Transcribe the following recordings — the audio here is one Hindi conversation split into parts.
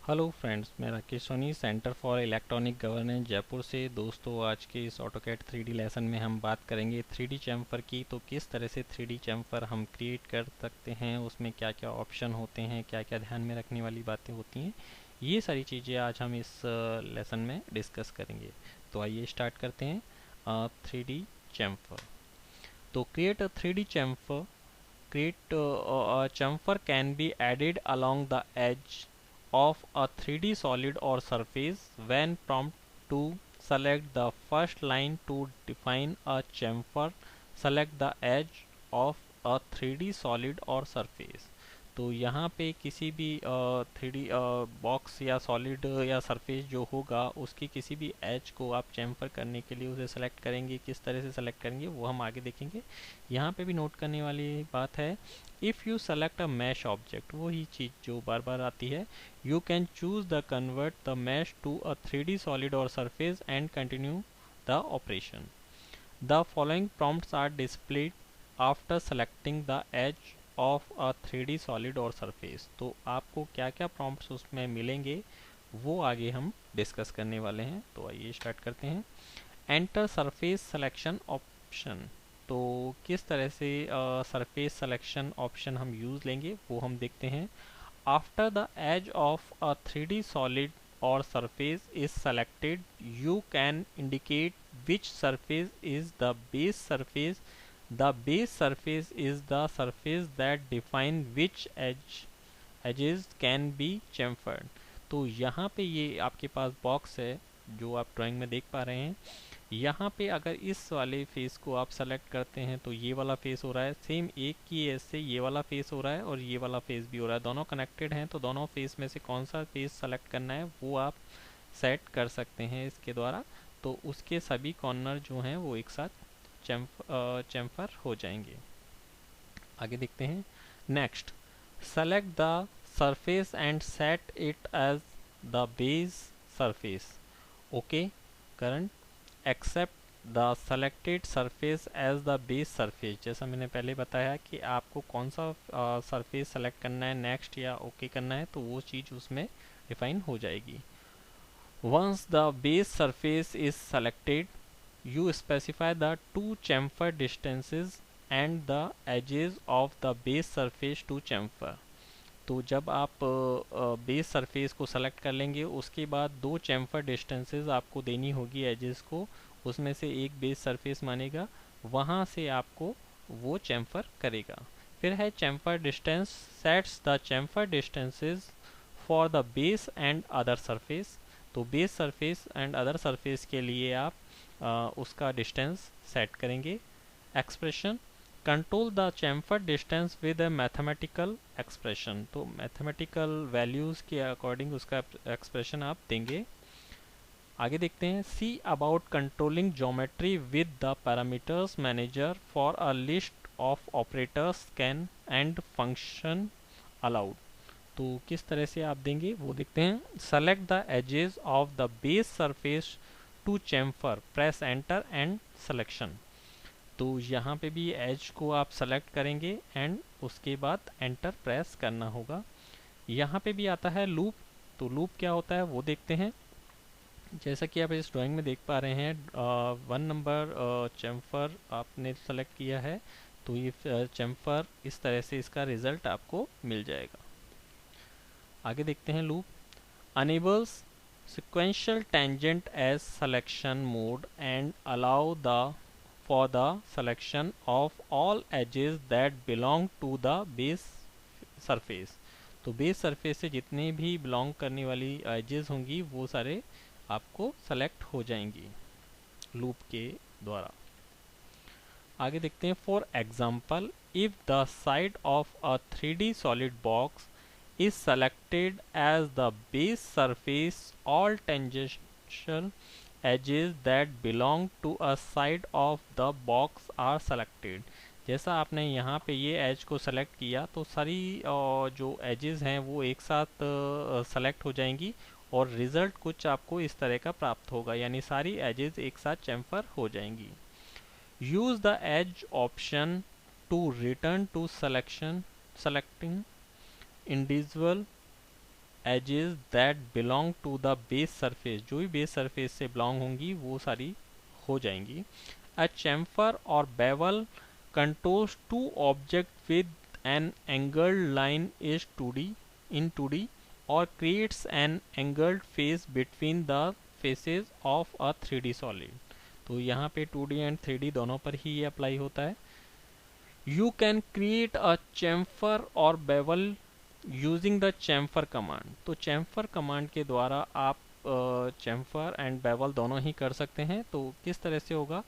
हेलो फ्रेंड्स, मैं Rakesh Soni centre for electronic governance Jaipur से। दोस्तों, आज के इस ऑटोकैड 3D लेसन में हम बात करेंगे 3D चैम्फर की। तो किस तरह से 3D चैम्फर हम क्रिएट कर सकते हैं, उसमें क्या क्या ऑप्शन होते हैं, क्या क्या ध्यान में रखने वाली बातें होती हैं, ये सारी चीज़ें आज हम इस लेसन में डिस्कस करेंगे। तो आइए स्टार्ट करते हैं। 3D chamfer. तो create a 3D chamfer. Create a chamfer can be added along the edge of a 3D solid or surface. When prompt to select the first line to define a chamfer, select the edge of a 3D solid or surface. तो यहाँ पे किसी भी 3D बॉक्स या सॉलिड या सरफेस जो होगा, उसकी किसी भी एज को आप चैम्फर करने के लिए उसे सेलेक्ट करेंगे। किस तरह से सेलेक्ट करेंगे वो हम आगे देखेंगे। यहाँ पे भी नोट करने वाली बात है, if you select a mesh object, वही चीज़ जो बार बार आती है, you can choose the convert the mesh to a 3D solid और surface and continue the operation. The following prompts are displayed after selecting the edge of a 3D solid और सरफेस। तो आपको क्या क्या prompts उसमें मिलेंगे वो आगे हम डिस्कस करने वाले हैं। तो आइए स्टार्ट करते हैं। Enter surface selection option. तो किस तरह से सरफेस सिलेक्शन ऑप्शन हम यूज़ लेंगे वो हम देखते हैं। After the edge of a 3D solid or surface is selected, you can indicate which surface is the base surface. The base surface is the surface that define which edges can be chamfered. तो यहाँ पे ये आपके पास बॉक्स है जो आप ड्राइंग में देख पा रहे हैं। यहाँ पे अगर इस वाले फेस को आप सेलेक्ट करते हैं तो ये वाला फेस हो रहा है, सेम एक की एज से ये वाला फेस हो रहा है और ये वाला फेस भी हो रहा है, दोनों कनेक्टेड हैं। तो दोनों फेस में से कौन सा फेस सेलेक्ट करना है वो आप सेट कर सकते हैं इसके द्वारा। तो उसके सभी कॉर्नर जो हैं वो एक साथ चैम्फर हो जाएंगे। आगे देखते हैं। Next, select the surface and set it as the base surface. Okay, current accept the selected surface as the base surface. जैसा मैंने पहले बताया कि आपको कौन सा सरफेस सेलेक्ट करना है, नेक्स्ट या ओके करना है, तो वो चीज़ उसमें डिफाइन हो जाएगी। Once the base surface is selected, you specify the two chamfer distances and the edges of the base surface to chamfer. तो जब आप बेस सरफेस को सेलेक्ट कर लेंगे उसके बाद दो चैम्फर डिस्टेंसेस आपको देनी होगी एजेस को। उसमें से एक बेस सरफेस मानेगा, वहाँ से आपको वो चैम्फर करेगा। फिर है chamfer distance, sets the chamfer distances for the base and other surface. तो base surface and other surface के लिए आप उसका डिस्टेंस सेट करेंगे। Expression, control the chamfer distance with a mathematical expression. तो मैथमेटिकल वैल्यूज़ के अकॉर्डिंग उसका एक्सप्रेशन आप देंगे। आगे देखते हैं। See about controlling geometry with the parameters manager for a list of operators can and function allowed. तो किस तरह से आप देंगे वो देखते हैं। Select the edges of the base surface to chamfer, press enter end selection. तो यहाँ पे भी एज को आप सेलेक्ट करेंगे एंड उसके बाद एंटर प्रेस करना होगा। यहाँ पे भी आता है लूप। तो लूप क्या होता है वो देखते हैं। जैसा कि आप इस ड्राइंग में देख पा रहे हैं, 1 नंबर चैम्फर आपने सेलेक्ट किया है, तो ये चैम्फर इस तरह से इसका रिजल्ट आपको मिल जाएगा। आगे देखते हैं loop. enables sequential tangent as selection mode and allow for the selection of all edges that belong to the base surface। तो बेस सरफेस से जितने भी बिलोंग करने वाली एजेस होंगी वो सारे आपको सेलेक्ट हो जाएंगी लूप के द्वारा। आगे देखते हैं। For example, if the side of a 3D solid box is selected as the base surface, all tangential edges that belong to a side of the box are selected। जैसा आपने यहाँ पे ये एज को सेलेक्ट किया तो सारी जो एजेस हैं वो एक साथ सेलेक्ट हो जाएंगी और रिजल्ट कुछ आपको इस तरह का प्राप्त होगा, यानी सारी एजेस एक साथ चैम्फर हो जाएंगी। Use the edge option to return to selecting individual edges that belong to the base surface, जो भी बेस सरफेस से बिलोंग होंगी वो सारी हो जाएंगी। अ चैम्फर और bevel controls to object with an angled line is 2D in 2D or creates an angled face between the faces of a 3D solid। तो यहाँ पे 2D एंड 3D दोनों पर ही ये अप्लाई होता है। You can create a chamfer और bevel using the chamfer command. तो चैम्फर कमांड के द्वारा आप चैम्फर एंड बेवल दोनों ही कर सकते हैं। तो किस तरह से होगा,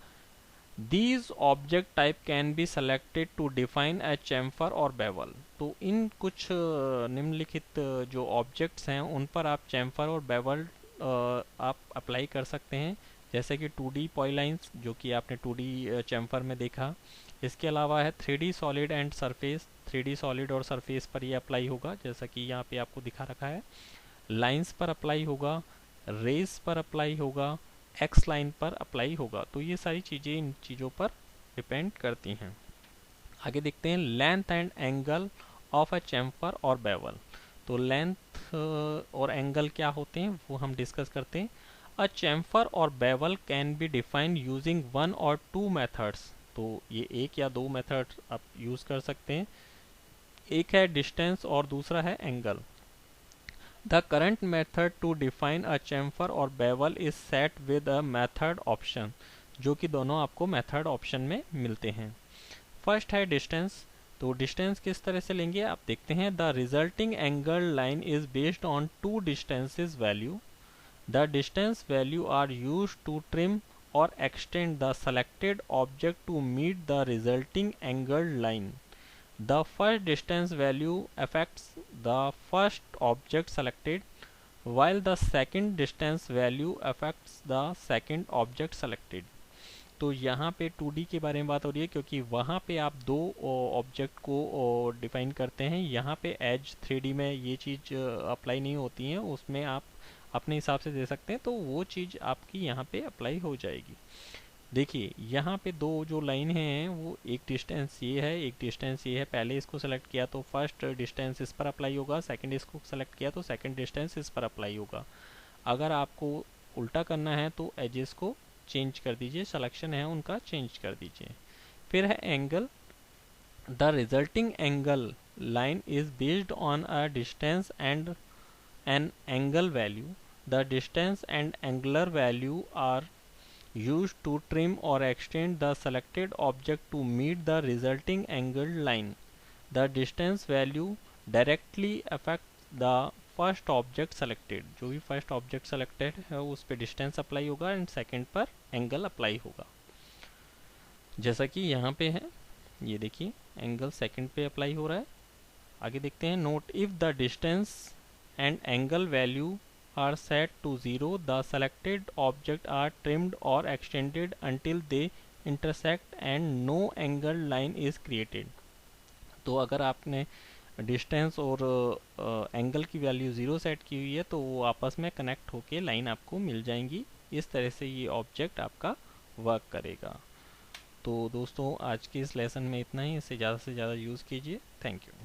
These object type can be selected to define a chamfer or bevel। तो इन कुछ निम्नलिखित जो ऑब्जेक्ट्स हैं उन पर आप चैम्फर और बेवल आप अप्लाई कर सकते हैं, जैसे कि 2D पॉइलाइंस जो कि आपने 2D चैम्फर में देखा। इसके अलावा है 3D solid and surface, 3D solid और सरफेस पर ये अप्लाई होगा, जैसा कि यहाँ पे आपको दिखा रखा है। लाइंस पर अप्लाई होगा, रेस पर अप्लाई होगा, एक्स लाइन पर अप्लाई होगा। तो ये सारी चीज़ें इन चीज़ों पर डिपेंड करती हैं। आगे देखते हैं length and angle of a chamfer और बेवल। तो लेंथ और एंगल क्या होते हैं वो हम डिस्कस करते हैं। अ चैम्फर और bevel can be defined using 1 और 2 मेथड्स। तो ये एक या दो मेथड आप यूज़ कर सकते हैं। एक है डिस्टेंस और दूसरा है angle. The current method to define a chamfer or bevel is set with a method option, जो कि दोनों आपको मेथड ऑप्शन में मिलते हैं। फर्स्ट है डिस्टेंस। तो डिस्टेंस किस तरह से लेंगे आप देखते हैं। The resulting angle line is based on two distances value. The distance value are used to trim और extend the selected object to meet the resulting angle line. The first distance value affects the first object selected, while the second distance value affects the second object selected। तो यहाँ पे 2D के बारे में बात हो रही है, क्योंकि वहाँ पे आप दो ऑब्जेक्ट को डिफाइन करते हैं। यहाँ पे एज 3D में ये चीज़ अप्लाई नहीं होती है, उसमें आप अपने हिसाब से दे सकते हैं। तो वो चीज़ आपकी यहाँ पे अप्लाई हो जाएगी। देखिए यहाँ पे दो जो लाइन हैं वो एक डिस्टेंस ये है, एक डिस्टेंस ये है। पहले इसको सेलेक्ट किया तो फर्स्ट डिस्टेंस इस पर अप्लाई होगा, सेकंड इसको सेलेक्ट किया तो सेकंड डिस्टेंस इस पर अप्लाई होगा। अगर आपको उल्टा करना है तो एजेस को चेंज कर दीजिए, सिलेक्शन है उनका चेंज कर दीजिए। फिर है angle. The resulting angle line is based on a distance and an angle value. The distance and angular value are used to trim or extend the selected object to meet the resulting angled line. The distance value directly affects the first object selected। जो भी फर्स्ट ऑब्जेक्ट सेलेक्टेड है उस पर डिस्टेंस अप्लाई होगा एंड सेकंड पर एंगल अप्लाई होगा, जैसा कि यहाँ पे है। ये देखिए एंगल सेकंड पे अप्लाई हो रहा है। आगे देखते हैं note if the distance and angle value are set to 0, the selected object are trimmed or extended until they intersect and no angled line is created। तो अगर आपने डिस्टेंस और एंगल की वैल्यू 0 सेट की हुई है तो वो आपस में कनेक्ट होके लाइन आपको मिल जाएंगी। इस तरह से ये ऑब्जेक्ट आपका वर्क करेगा। तो दोस्तों आज के इस लेसन में इतना ही, इससे ज़्यादा से ज़्यादा यूज़ कीजिए। Thank you.